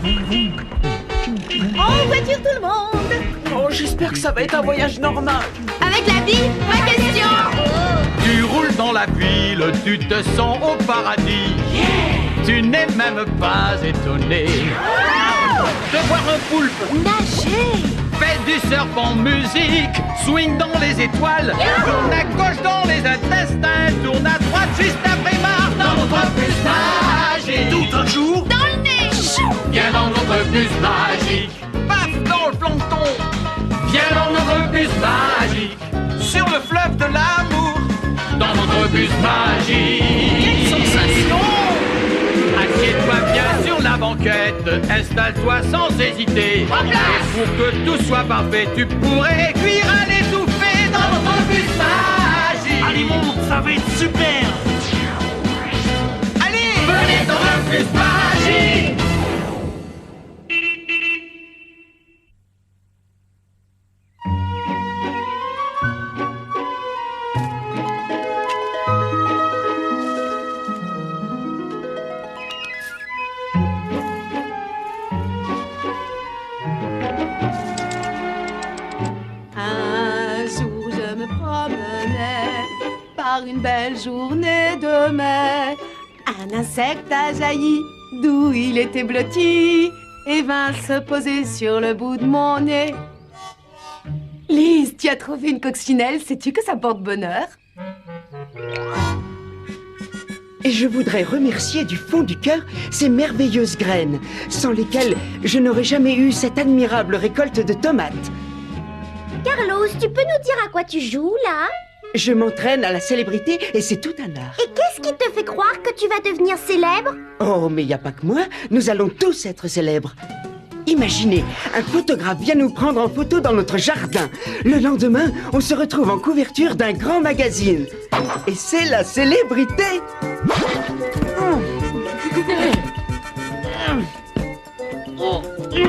En voiture tout le monde! Oh, j'espère que ça va être un voyage normal. Avec la vie, pas question! Tu roules dans la ville, tu te sens au paradis. Tu n'es même pas étonné de voir un poulpe Nager! fait du surf en musique, swing dans les étoiles, tourne à gauche dans les intestins, tourne à droite juste après marre dans notre bus magique. Tout un jour, Dans le nez! Viens dans notre bus magique. Paf dans le plancton. Viens dans notre bus magique. sur le fleuve de l'amour. Dans notre bus magique. Quelle sensation! Assieds-toi bien sur la banquette, installe-toi sans hésiter. Et pour que tout soit parfait, tu pourrais cuire à l'étouffée dans notre bus magique. Allez, monte, ça va être super! Allez! Venez dans le bus magique. Un jour je me promenais par une belle journée de mai. Un insecte a jailli d'où il était blotti et vint se poser sur le bout de mon nez. Lise, tu as trouvé une coccinelle, sais-tu que ça porte bonheur? Et je voudrais remercier du fond du cœur ces merveilleuses graines, sans lesquelles je n'aurais jamais eu cette admirable récolte de tomates. Carlos, tu peux nous dire à quoi tu joues, là? Je m'entraîne à la célébrité et c'est tout un art. Et qu'est-ce qui te fait croire que tu vas devenir célèbre? Oh, mais il n'y a pas que moi, nous allons tous être célèbres. Imaginez, un photographe vient nous prendre en photo dans notre jardin. Le lendemain, on se retrouve en couverture d'un grand magazine. Et c'est la célébrité.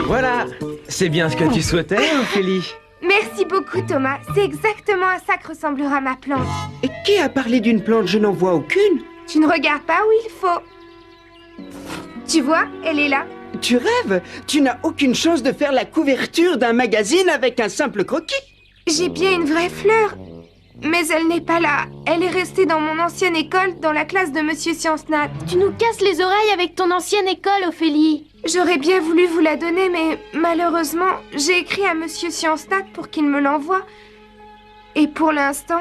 Voilà, c'est bien ce que tu souhaitais, Ophélie. Merci beaucoup, Thomas. C'est exactement à ça que ressemblera ma plante. Et qui a parlé d'une plante? Je n'en vois aucune. Tu ne regardes pas où il faut. Tu vois, elle est là. Tu rêves? Tu n'as aucune chance de faire la couverture d'un magazine avec un simple croquis. J'ai bien une vraie fleur. Mais elle n'est pas là. Elle est restée dans mon ancienne école, dans la classe de Monsieur Science-Nat. Tu nous casses les oreilles avec ton ancienne école, Ophélie. J'aurais bien voulu vous la donner, mais malheureusement, j'ai écrit à Monsieur Science-Nat pour qu'il me l'envoie. Et pour l'instant,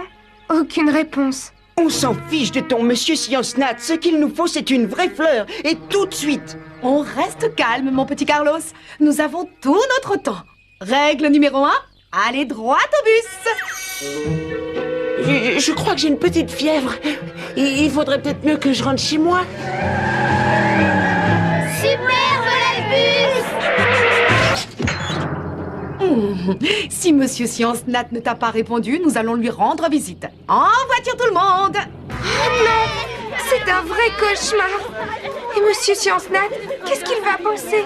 aucune réponse. On s'en fiche de ton monsieur Science-Nat. Ce qu'il nous faut, c'est une vraie fleur. Et tout de suite. On reste calme, mon petit Carlos. Nous avons tout notre temps. Règle numéro 1, allez droit au bus. Je crois que j'ai une petite fièvre. Il faudrait peut-être mieux que je rentre chez moi. Super volebus! Si Monsieur Science-Nat ne t'a pas répondu, nous allons lui rendre visite. En voiture tout le monde! C'est un vrai cauchemar. Et Monsieur Science-Nat, qu'est-ce qu'il va penser?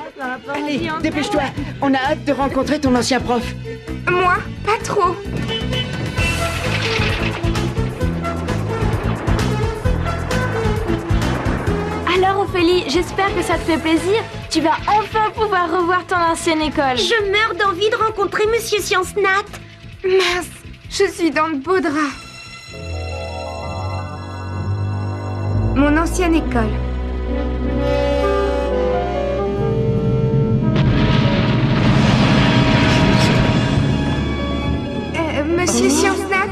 Allez, dépêche-toi. On a hâte de rencontrer ton ancien prof. Moi, pas trop. Alors, Ophélie, j'espère que ça te fait plaisir. Tu vas enfin pouvoir revoir ton ancienne école. Je meurs d'envie de rencontrer Monsieur Science-Nat. Mince, je suis dans de beaux draps. Mon ancienne école. Monsieur Science-Nat,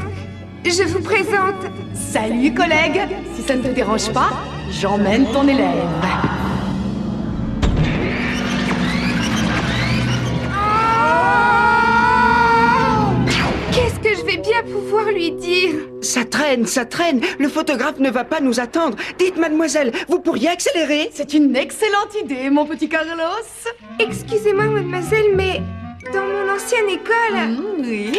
je vous présente. Salut collègue. Si ça ne te dérange pas, j'emmène ton élève. Qu'est-ce que je vais bien pouvoir lui dire? Ça traîne, ça traîne. Le photographe ne va pas nous attendre. Dites, mademoiselle, vous pourriez accélérer? C'est une excellente idée, mon petit Carlos. Excusez-moi, mademoiselle, mais dans mon ancienne école, Oui.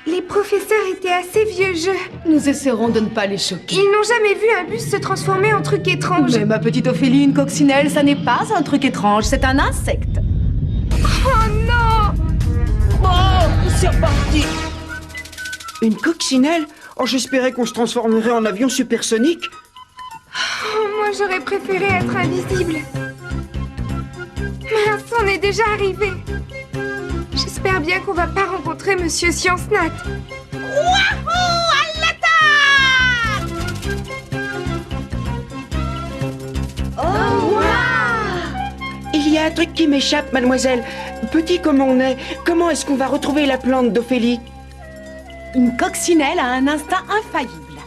les professeurs étaient assez vieux jeux. Nous essaierons de ne pas les choquer. Ils n'ont jamais vu un bus se transformer en truc étrange. Mais ma petite Ophélie, une coccinelle, ça n'est pas un truc étrange, c'est un insecte. Oh non! Oh, c'est reparti. Une coccinelle? Oh, j'espérais qu'on se transformerait en avion supersonique. Oh, moi, j'aurais préféré être invisible. Mince, déjà arrivés. J'espère bien qu'on va pas rencontrer Monsieur Science Nat. Il y a un truc qui m'échappe, mademoiselle. Petit comme on est, comment est-ce qu'on va retrouver la plante d'Ophélie? Une coccinelle a un instinct infaillible.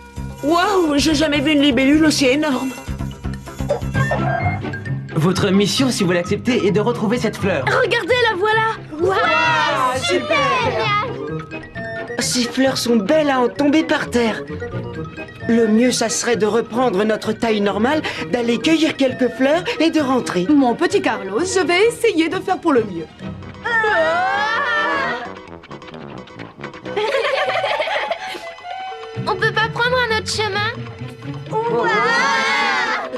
Waouh, j'ai jamais vu une libellule aussi énorme. Votre mission, si vous l'acceptez, est de retrouver cette fleur. Regardez, la voilà. Ah, super. Ces fleurs sont belles à en tomber par terre. Le mieux, ça serait de reprendre notre taille normale, d'aller cueillir quelques fleurs et de rentrer. Mon petit Carlos, je vais essayer de faire pour le mieux. On peut pas prendre un autre chemin?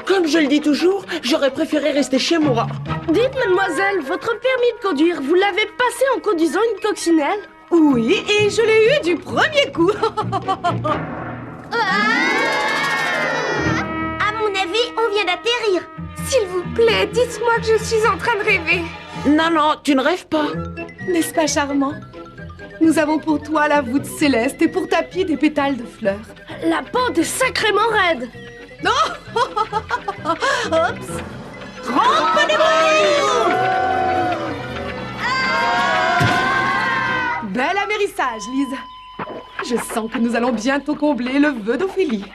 Comme je le dis toujours, j'aurais préféré rester chez moi. Dites, mademoiselle, votre permis de conduire, vous l'avez passé en conduisant une coccinelle? Oui, et je l'ai eu du premier coup. À mon avis, on vient d'atterrir. S'il vous plaît, dites-moi que je suis en train de rêver. Non, non, tu ne rêves pas. N'est-ce pas charmant? Nous avons pour toi la voûte céleste et pour tapis des pétales de fleurs. La pente est sacrément raide. Oups! Trempez-vous! Bel amérissage, Lise. Je sens que nous allons bientôt combler le vœu d'Ophélie.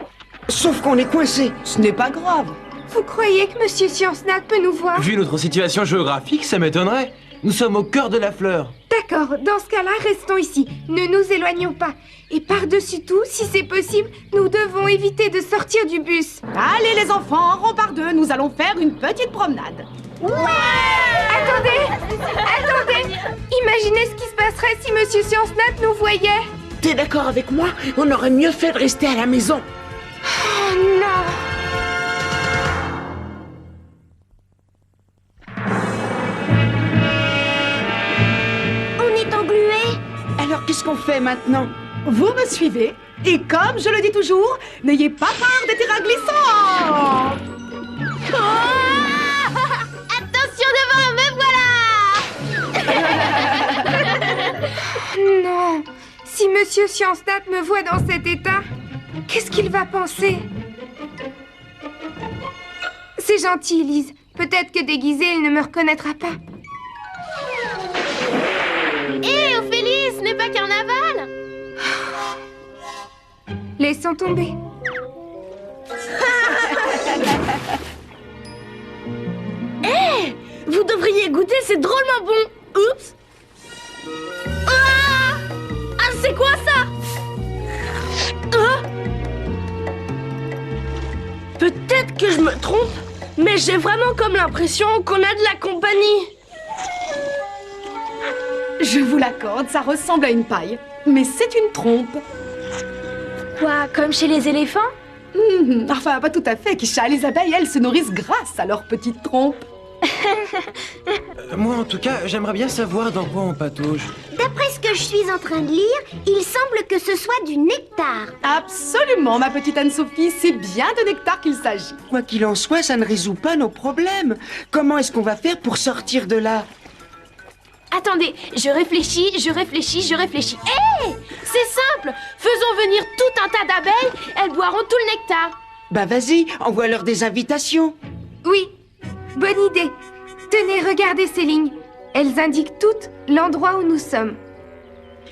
Sauf qu'on est coincé. Ce n'est pas grave. Vous croyez que Monsieur Science Nat peut nous voir? Vu notre situation géographique, ça m'étonnerait. Nous sommes au cœur de la fleur. D'accord, dans ce cas-là, restons ici. Ne nous éloignons pas. Et par-dessus tout, si c'est possible, nous devons éviter de sortir du bus. Allez les enfants, en rond par deux, nous allons faire une petite promenade. Attendez! Imaginez ce qui se passerait si Monsieur Science Nat nous voyait. T'es d'accord avec moi? On aurait mieux fait de rester à la maison. Oh non! On est englués. Alors qu'est-ce qu'on fait maintenant? Vous me suivez, et comme je le dis toujours, n'ayez pas peur des terrains glissants. Attention devant, me voilà. Non! Si Monsieur Science Nat me voit dans cet état, qu'est-ce qu'il va penser? C'est gentil, Lise. Peut-être que déguisé, il ne me reconnaîtra pas. Hé, Ophélie, ce n'est pas carnaval. Laissons tomber. Vous devriez goûter, c'est drôlement bon. Oups. Ah, c'est quoi ça? Peut-être que je me trompe, mais j'ai vraiment comme l'impression qu'on a de la compagnie. Je vous l'accorde, ça ressemble à une paille, mais c'est une trompe. Quoi, comme chez les éléphants? Enfin, pas tout à fait, Kisha. Les abeilles, elles, se nourrissent grâce à leur petite trompe. Moi, en tout cas, j'aimerais bien savoir dans quoi on patauge. D'après ce que je suis en train de lire, il semble que ce soit du nectar. Absolument, ma petite Anne-Sophie, c'est bien de nectar qu'il s'agit. Quoi qu'il en soit, ça ne résout pas nos problèmes. Comment est-ce qu'on va faire pour sortir de là? Attendez, je réfléchis. Hé, c'est simple. Faisons venir tout un tas d'abeilles, elles boiront tout le nectar. Bah vas-y, envoie-leur des invitations. Oui, bonne idée. Tenez, regardez ces lignes. Elles indiquent toutes l'endroit où nous sommes.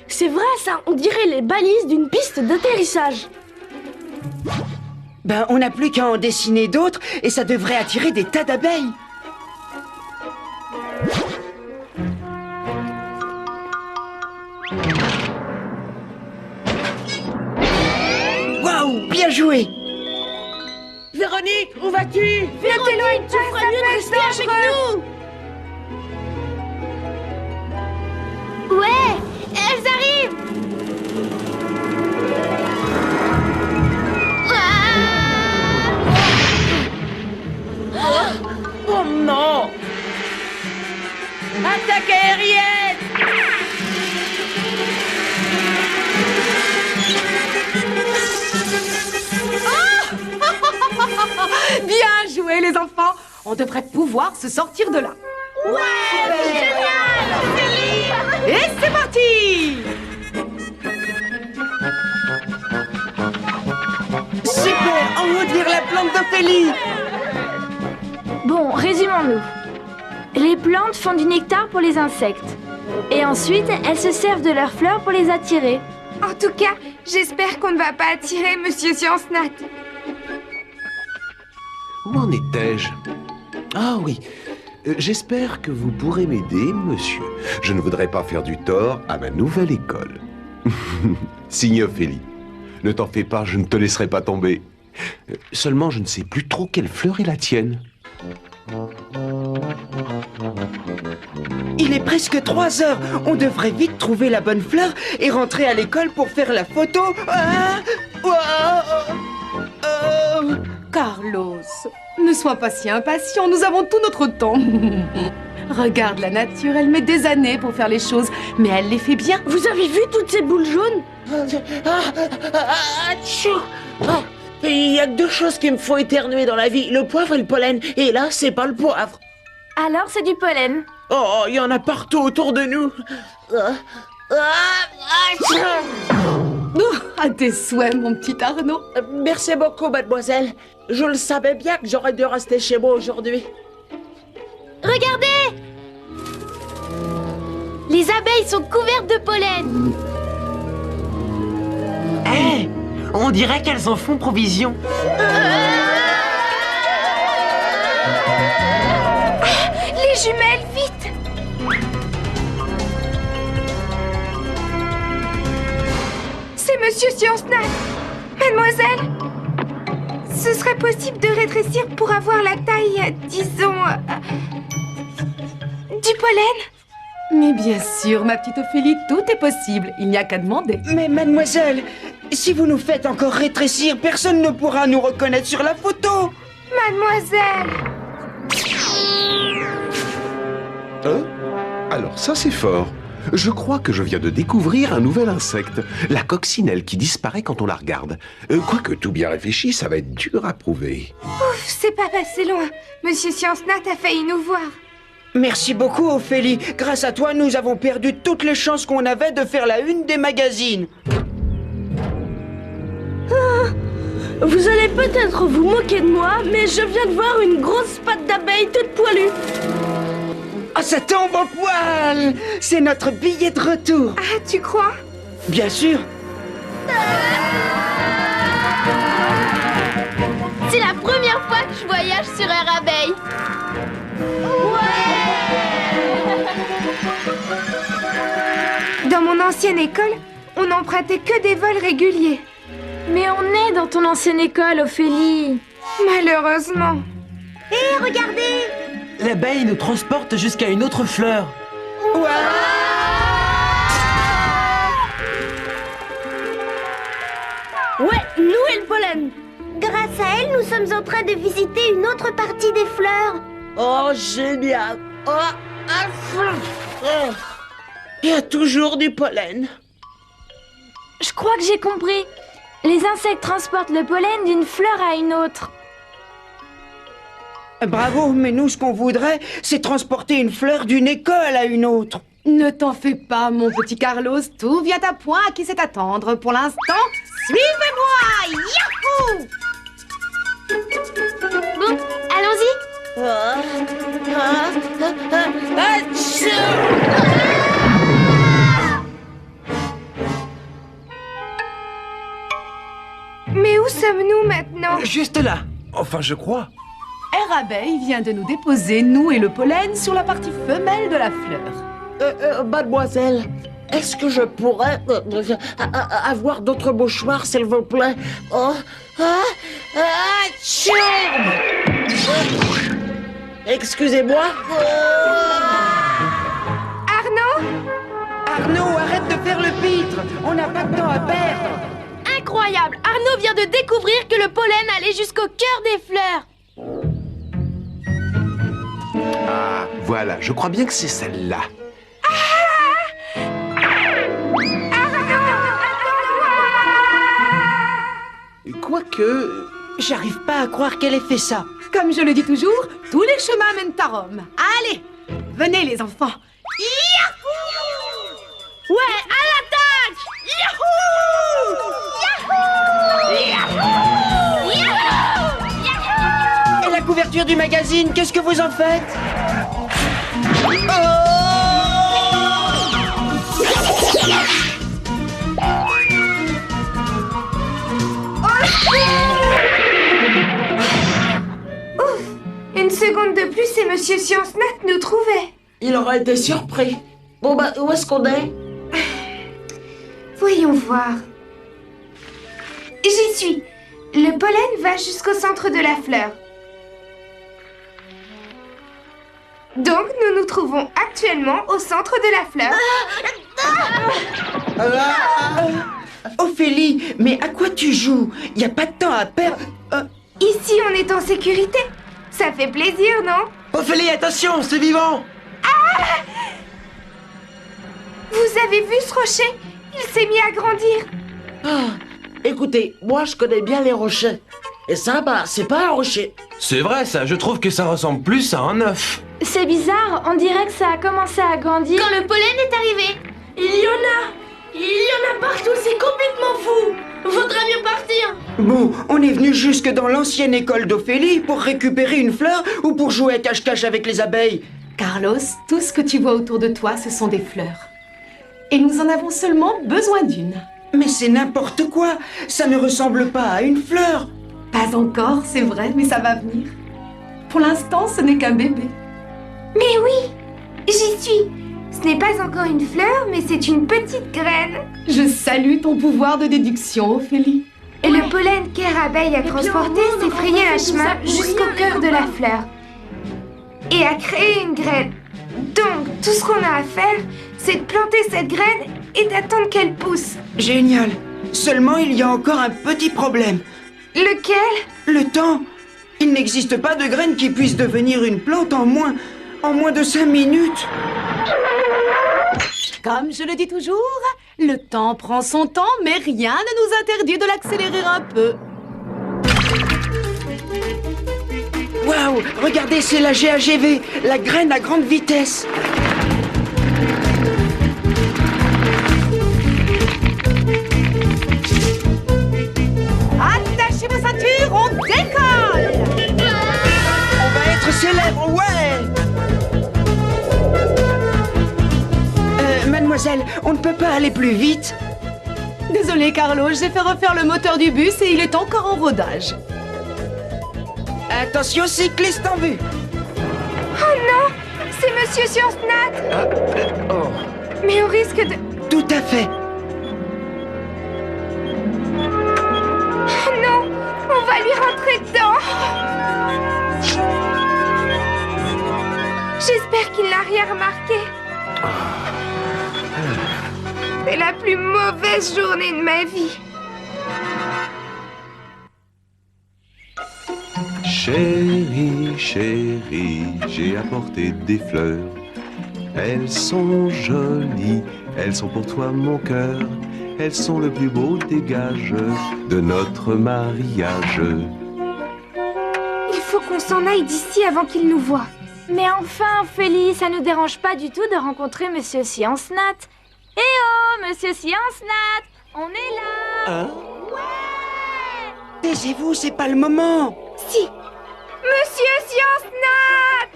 C'est vrai ça, on dirait les balises d'une piste d'atterrissage. Ben on n'a plus qu'à en dessiner d'autres et ça devrait attirer des tas d'abeilles. Waouh, bien joué. Véronique, où vas-tu? Véronique, tu ferais mieux de rester avec nous. Ouais, elles arrivent. Oh non! Attaque aérienne! Bien joué, les enfants. On devrait pouvoir se sortir de là. Ouais, Et c'est parti! Super! En haut de lire la plante d'Ophélie! Bon, résumons-nous. Les plantes font du nectar pour les insectes. Et ensuite, elles se servent de leurs fleurs pour les attirer. En tout cas, j'espère qu'on ne va pas attirer Monsieur Science-Nat. Où en étais-je? Ah oui, j'espère que vous pourrez m'aider, monsieur. Je ne voudrais pas faire du tort à ma nouvelle école. Signe Ophélie. Ne t'en fais pas, je ne te laisserai pas tomber. Seulement, je ne sais plus trop quelle fleur est la tienne. Il est presque 3 heures. On devrait vite trouver la bonne fleur et rentrer à l'école pour faire la photo. Carlos, ne sois pas si impatient, nous avons tout notre temps. Regarde la nature, elle met des années pour faire les choses, mais elle les fait bien. Vous avez vu toutes ces boules jaunes? Il y a que 2 choses qui me font éternuer dans la vie, le poivre et le pollen. Et là, c'est pas le poivre. Alors, c'est du pollen. Oh, il y en a partout autour de nous. À tes souhaits, mon petit Arnaud. Merci beaucoup, mademoiselle. Je le savais bien que j'aurais dû rester chez moi aujourd'hui. Regardez! Les abeilles sont couvertes de pollen. Hé, on dirait qu'elles en font provision. Les jumelles, vite! C'est Monsieur Science-Nat. Mademoiselle, ce serait possible de rétrécir pour avoir la taille, disons, du pollen? Mais bien sûr, ma petite Ophélie, tout est possible. Il n'y a qu'à demander. Mais mademoiselle, si vous nous faites encore rétrécir, personne ne pourra nous reconnaître sur la photo. Mademoiselle! Hein? Alors ça c'est fort. Je crois que je viens de découvrir un nouvel insecte, la coccinelle qui disparaît quand on la regarde. Quoique tout bien réfléchi, ça va être dur à prouver. Ouf, c'est pas passé loin. Monsieur Science-Nat a failli nous voir. Merci beaucoup, Ophélie. Grâce à toi, nous avons perdu toutes les chances qu'on avait de faire la une des magazines. Vous allez peut-être vous moquer de moi, mais je viens de voir une grosse patte d'abeille toute poilue. Ah, ça tombe au poil! C'est notre billet de retour. Ah, tu crois? Bien sûr. C'est la première fois que je voyage sur Air Abeille. Dans mon ancienne école, on n'empruntait que des vols réguliers. Mais on est dans ton ancienne école, Ophélie. Malheureusement. Hé, regardez! L'abeille nous transporte jusqu'à une autre fleur. Ouais, nous et le pollen. Grâce à elle, nous sommes en train de visiter une autre partie des fleurs. Oh, génial. Il y a toujours du pollen. Je crois que j'ai compris. Les insectes transportent le pollen d'une fleur à une autre. Bravo, mais nous, ce qu'on voudrait, c'est transporter une fleur d'une école à une autre. Ne t'en fais pas, mon petit Carlos. Tout vient à point à qui sait attendre. Pour l'instant, suivez-moi. Yahoo! Bon, allons-y. Mais où sommes-nous maintenant? Juste là. Enfin, je crois. Air Abeille vient de nous déposer, nous et le pollen, sur la partie femelle de la fleur. Mademoiselle, est-ce que je pourrais avoir d'autres mouchoirs, s'il vous plaît? Excusez-moi. Arnaud, arrête de faire le pitre. On n'a pas de temps à perdre. Incroyable! Arnaud vient de découvrir que le pollen allait jusqu'au cœur des fleurs. Ah, voilà, je crois bien que c'est celle-là. Quoique... J'arrive pas à croire qu'elle ait fait ça. Comme je le dis toujours, tous les chemins mènent à Rome. Allez, venez les enfants. Yahoo! Ouais, à l'attaque! Et la couverture du magazine, qu'est-ce que vous en faites? Une seconde de plus et Monsieur Science Nat nous trouvait. Il aurait été surpris. Bon bah, où est-ce qu'on est? Voyons voir. J'y suis. Le pollen va jusqu'au centre de la fleur. Donc, nous nous trouvons actuellement au centre de la fleur. Ophélie, mais à quoi tu joues? Y a pas de temps à perdre. Ici, on est en sécurité. Ça fait plaisir, non? Ophélie, attention, c'est vivant! Vous avez vu ce rocher? Il s'est mis à grandir. Écoutez, moi je connais bien les rochers. Et ça, bah, c'est pas un rocher. C'est vrai ça, je trouve que ça ressemble plus à un œuf. C'est bizarre, on dirait que ça a commencé à grandir. Quand le pollen est arrivé. Il y en a partout, c'est complètement fou. Vaudrait mieux partir. Bon, on est venu jusque dans l'ancienne école d'Ophélie pour récupérer une fleur ou pour jouer à cache-cache avec les abeilles? Carlos, tout ce que tu vois autour de toi, ce sont des fleurs. Et nous en avons seulement besoin d'une. Mais c'est n'importe quoi. Ça ne ressemble pas à une fleur. Pas encore, c'est vrai, mais ça va venir. Pour l'instant, ce n'est qu'un bébé. Mais oui, j'y suis. Ce n'est pas encore une fleur, mais c'est une petite graine. Je salue ton pouvoir de déduction, Ophélie. Et le pollen qu'Air Abeille a transporté s'est frayé un chemin jusqu'au cœur de la fleur. Et a créé une graine. Donc, tout ce qu'on a à faire, c'est de planter cette graine et d'attendre qu'elle pousse. Génial. Seulement, il y a encore un petit problème. Lequel? Le temps. Il n'existe pas de graine qui puisse devenir une plante en moins de 5 minutes. Comme je le dis toujours, le temps prend son temps, mais rien ne nous interdit de l'accélérer un peu. Waouh, regardez, c'est la GAGV, la graine à grande vitesse. Attachez vos ceintures, on décolle! On va être célèbre, ouais! Mademoiselle, on ne peut pas aller plus vite. Désolé, Carlo, j'ai fait refaire le moteur du bus et il est encore en rodage. Attention, cycliste en vue. Oh non, c'est Monsieur Science Nat. Mais on risque de... Tout à fait. Oh non, on va lui rentrer dedans. J'espère qu'il n'a rien remarqué. C'est la plus mauvaise journée de ma vie. Chérie, chérie, j'ai apporté des fleurs. Elles sont jolies, elles sont pour toi mon cœur. Elles sont le plus beau des gages de notre mariage. Il faut qu'on s'en aille d'ici avant qu'il nous voie. Mais enfin, Ophélie, ça nous dérange pas du tout de rencontrer Monsieur Science Nat. Eh oh, Monsieur Science Nat, on est là. Ouais. Taisez-vous, c'est pas le moment. Si, Monsieur Science Nat.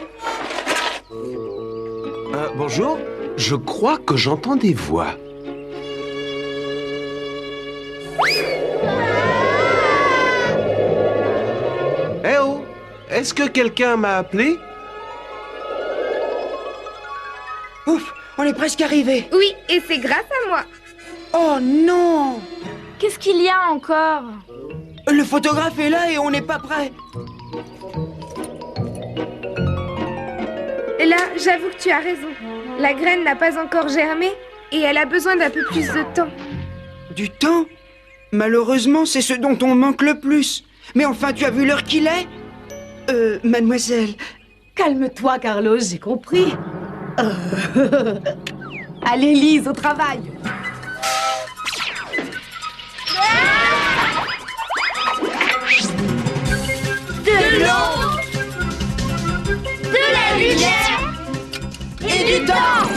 Bonjour, je crois que j'entends des voix. Eh oh, est-ce que quelqu'un m'a appelé? Ouf, on est presque arrivé. Oui, et c'est grâce à moi. Oh non! Qu'est-ce qu'il y a encore? Le photographe est là et on n'est pas prêt. Et là, j'avoue que tu as raison. La graine n'a pas encore germé et elle a besoin d'un peu plus de temps. Du temps? Malheureusement, c'est ce dont on manque le plus. Mais enfin, tu as vu l'heure qu'il est? Mademoiselle... Calme-toi, Carlos, j'ai compris. Allez, Lise, au travail. De l'eau, de la lumière et du temps.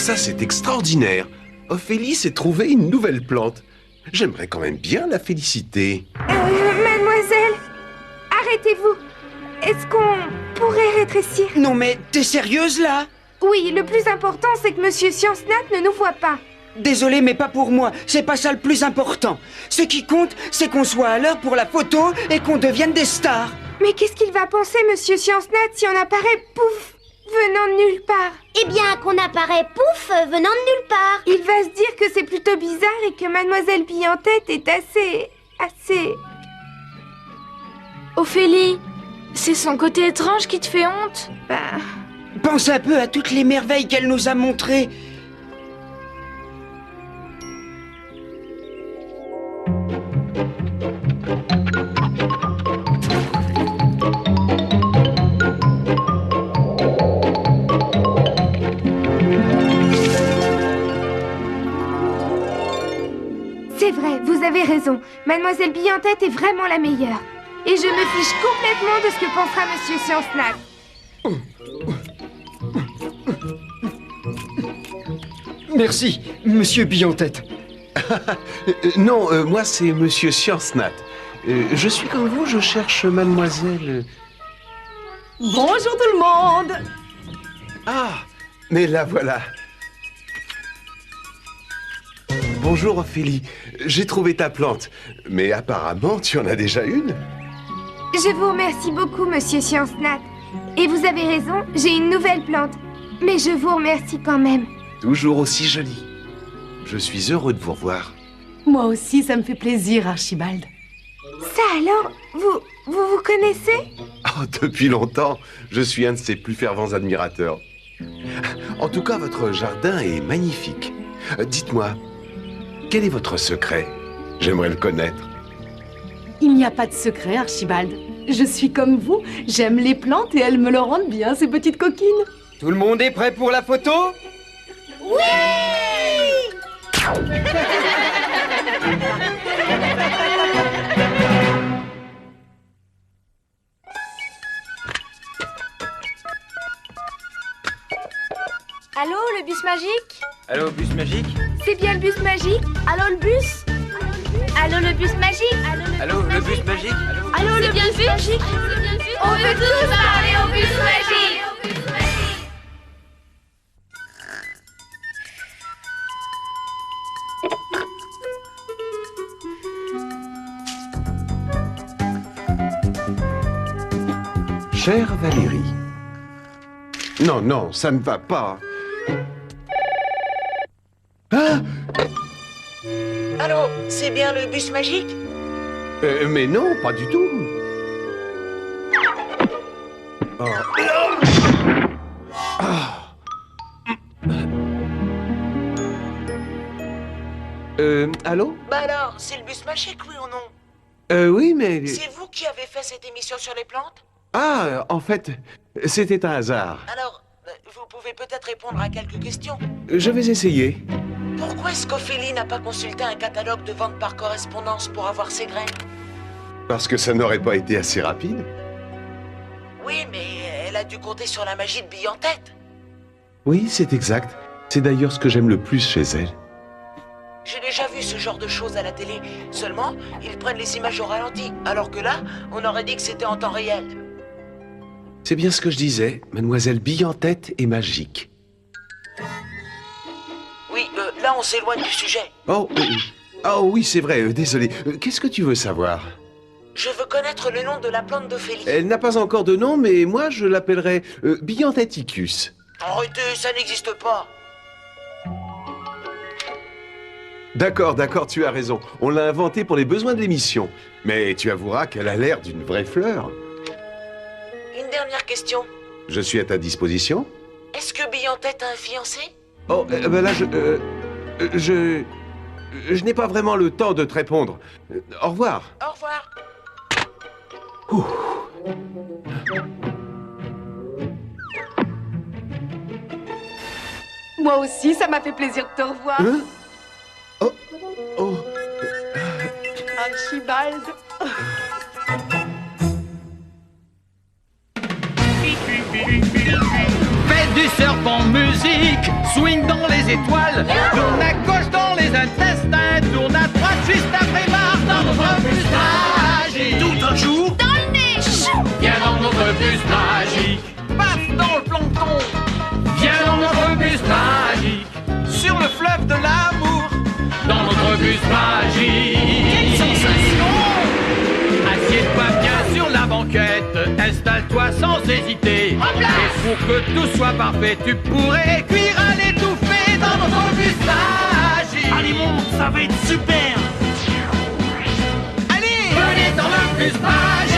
ça c'est extraordinaire. Ophélie s'est trouvé une nouvelle plante. J'aimerais quand même bien la féliciter. Mademoiselle, arrêtez-vous. Est-ce qu'on pourrait rétrécir? Non mais, t'es sérieuse là? Oui, le plus important, c'est que Monsieur Science-Nat ne nous voit pas. Désolé, mais pas pour moi. C'est pas ça le plus important. Ce qui compte, c'est qu'on soit à l'heure pour la photo et qu'on devienne des stars. Mais qu'est-ce qu'il va penser, Monsieur Science-Nat, si on apparaît, pouf, venant de nulle part? Eh bien, qu'on apparaît pouf, venant de nulle part. Il va se dire que c'est plutôt bizarre et que Mademoiselle Bille-en-Tête est assez... Ophélie, c'est son côté étrange qui te fait honte? Bah... Pense un peu à toutes les merveilles qu'elle nous a montrées. C'est vrai, vous avez raison. Mademoiselle Bille-en-Tête est vraiment la meilleure. Et je me fiche complètement de ce que pensera Monsieur Science-Nat. Merci, Monsieur Bille-en-Tête. Non, moi c'est Monsieur Science-Nat. Je suis comme vous, je cherche Mademoiselle... Bonjour tout le monde. Ah, mais la voilà. Bonjour Ophélie, j'ai trouvé ta plante. Mais apparemment, tu en as déjà une. Je vous remercie beaucoup, Monsieur Science-Nat. Et vous avez raison, j'ai une nouvelle plante. Mais je vous remercie quand même. Toujours aussi jolie. Je suis heureux de vous revoir. Moi aussi, ça me fait plaisir, Archibald. Ça alors, vous connaissez? Oh, depuis longtemps, je suis un de ses plus fervents admirateurs. En tout cas, votre jardin est magnifique. Dites-moi, quel est votre secret? J'aimerais le connaître. Il n'y a pas de secret, Archibald. Je suis comme vous, j'aime les plantes et elles me le rendent bien, ces petites coquines. Tout le monde est prêt pour la photo? Oui! Allô, le bus magique? Allô, bus magique? C'est bien le bus magique? Allô, le bus? Allô, le bus magique? Allô, le bus magique? Allô, le bus magique? On veut tous parler au bus magique! Chère Valérie. Non, non, ça ne va pas. Ah! Allô, c'est bien le bus magique? Mais non, pas du tout. Oh. Ah. Allô? Bah alors, c'est le bus magique, oui ou non? Oui, mais... C'est vous qui avez fait cette émission sur les plantes? Ah, en fait, c'était un hasard. Alors, vous pouvez peut-être répondre à quelques questions. Je vais essayer. Pourquoi est-ce qu'Ophélie n'a pas consulté un catalogue de vente par correspondance pour avoir ses graines? Parce que ça n'aurait pas été assez rapide. Oui, mais elle a dû compter sur la magie de Bille-en-Tête. Oui, c'est exact. C'est d'ailleurs ce que j'aime le plus chez elle. J'ai déjà vu ce genre de choses à la télé. Seulement, ils prennent les images au ralenti. Alors que là, on aurait dit que c'était en temps réel. C'est bien ce que je disais. Mademoiselle Bille-en-Tête est magique. Oui, là on s'éloigne du sujet. Oh, oui, c'est vrai, désolé. Qu'est-ce que tu veux savoir? Je veux connaître le nom de la plante d'Ophélie. Elle n'a pas encore de nom, mais moi je l'appellerai Bille-en-Têticus. Arrêtez, ça n'existe pas. D'accord, tu as raison. On l'a inventée pour les besoins de l'émission. Mais tu avoueras qu'elle a l'air d'une vraie fleur. Une dernière question. Je suis à ta disposition. Est-ce que Bille-en-Tête a un fiancé? Oh, ben là, je n'ai pas vraiment le temps de te répondre. Au revoir. Au revoir. Ouh. Moi aussi, ça m'a fait plaisir de te revoir. Hein? Oh. Archibald. Faites du surf en musique, swing dans les étoiles. Tourne à gauche dans les intestins, tourne à droite juste après Mars dans notre bus magique. Tout un jour, Dans le nez. Viens dans notre bus magique. paf dans le plancton. Viens dans notre bus magique. Sur le fleuve de l'amour. Dans notre bus magique. Quelle sensation! Assieds-toi bien sur la banquette, installe-toi sans hésiter. Et pour que tout soit parfait, tu pourrais cuire à l'étouffée dans notre bus magique. Allez, monte, ça va être super! Allez! Venez dans le bus magique.